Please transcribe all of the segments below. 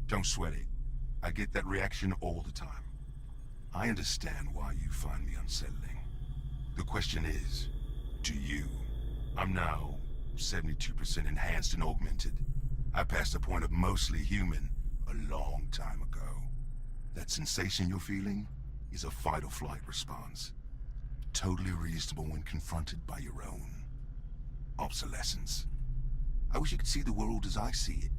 Don't sweat it. I get that reaction all the time. I understand why you find me unsettling. The question is, do you? I'm now 72% enhanced and augmented. I passed the point of mostly human a long time ago. That sensation you're feeling is a fight or flight response. Totally reasonable when confronted by your own obsolescence. I wish you could see the world as I see it,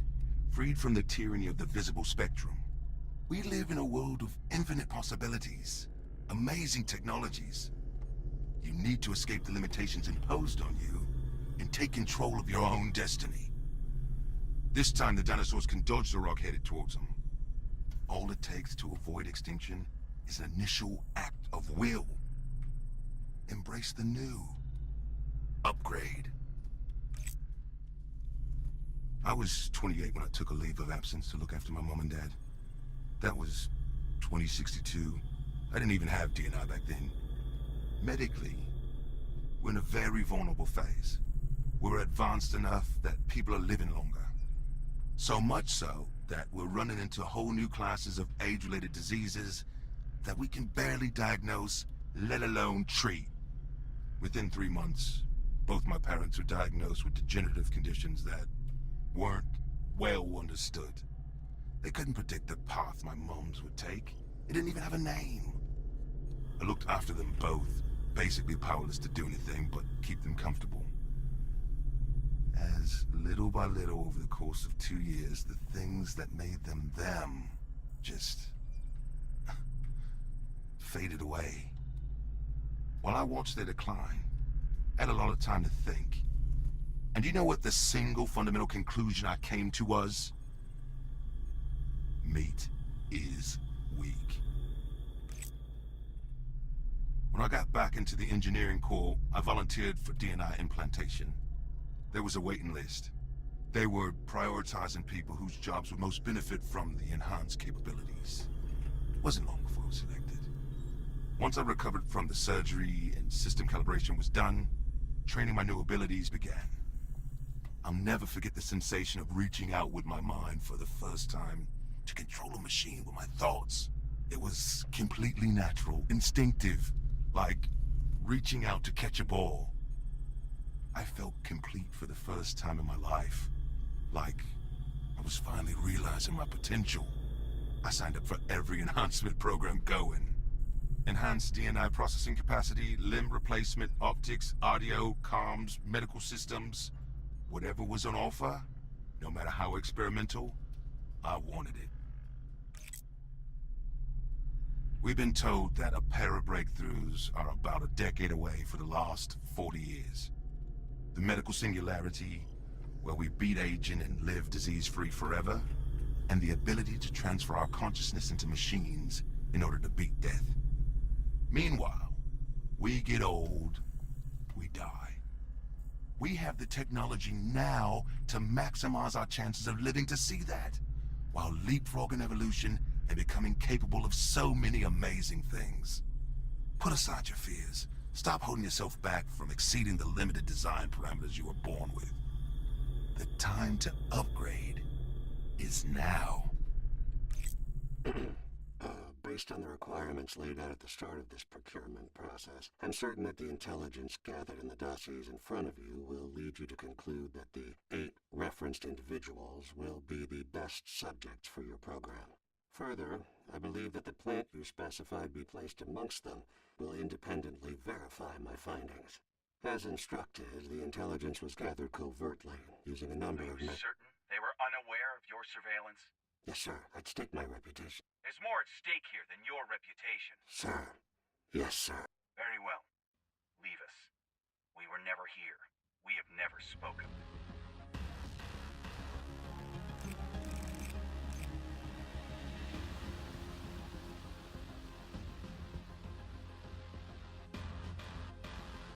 freed from the tyranny of the visible spectrum. We live in a world of infinite possibilities, amazing technologies. You need to escape the limitations imposed on you and take control of your own destiny. This time the dinosaurs can dodge the rock headed towards them. All it takes to avoid extinction is an initial act of will. Embrace the new. Upgrade. I was 28 when I took a leave of absence to look after my mom and dad. That was 2062. I didn't even have D&I back then. Medically, we're in a very vulnerable phase. We're advanced enough that people are living longer. So much so that we're running into whole new classes of age-related diseases that we can barely diagnose, let alone treat. Within 3 months, both my parents were diagnosed with degenerative conditions that weren't well understood. They couldn't predict the path my mom's would take. It didn't even have a name. I looked after them both, basically powerless to do anything but keep them comfortable. As little by little over the course of 2 years, the things that made them them just faded away. While I watched their decline, I had a lot of time to think. And you know what the single fundamental conclusion I came to was? Meat is weak. When I got back into the engineering corps, I volunteered for D&I implantation. There was a waiting list. They were prioritizing people whose jobs would most benefit from the enhanced capabilities. It wasn't long before I was selected. Once I recovered from the surgery and system calibration was done, training my new abilities began. I'll never forget the sensation of reaching out with my mind for the first time to control a machine with my thoughts. It was completely natural, instinctive, like reaching out to catch a ball. I felt complete for the first time in my life, like I was finally realizing my potential. I signed up for every enhancement program going. Enhanced D&I processing capacity, limb replacement, optics, audio, comms, medical systems. Whatever was on offer, no matter how experimental, I wanted it. We've been told that a pair of breakthroughs are about a decade away for the last 40 years. The medical singularity, where we beat aging and live disease-free forever, and the ability to transfer our consciousness into machines in order to beat death. Meanwhile, we get old, we die. We have the technology now to maximize our chances of living to see that, while leapfrogging evolution and becoming capable of so many amazing things. Put aside your fears. Stop holding yourself back from exceeding the limited design parameters you were born with. The time to upgrade is now. Based on the requirements laid out at the start of this procurement process, I'm certain that the intelligence gathered in the dossiers in front of you will lead you to conclude that the 8 referenced individuals will be the best subjects for your program. Further, I believe that the plant you specified be placed amongst them will independently verify my findings. As instructed, the intelligence was gathered covertly, using a number of... Are you certain they were unaware of your surveillance? Yes, sir. I'd stake my reputation. There's more at stake here than your reputation. Sir. Yes, sir. Very well. Leave us. We were never here. We have never spoken.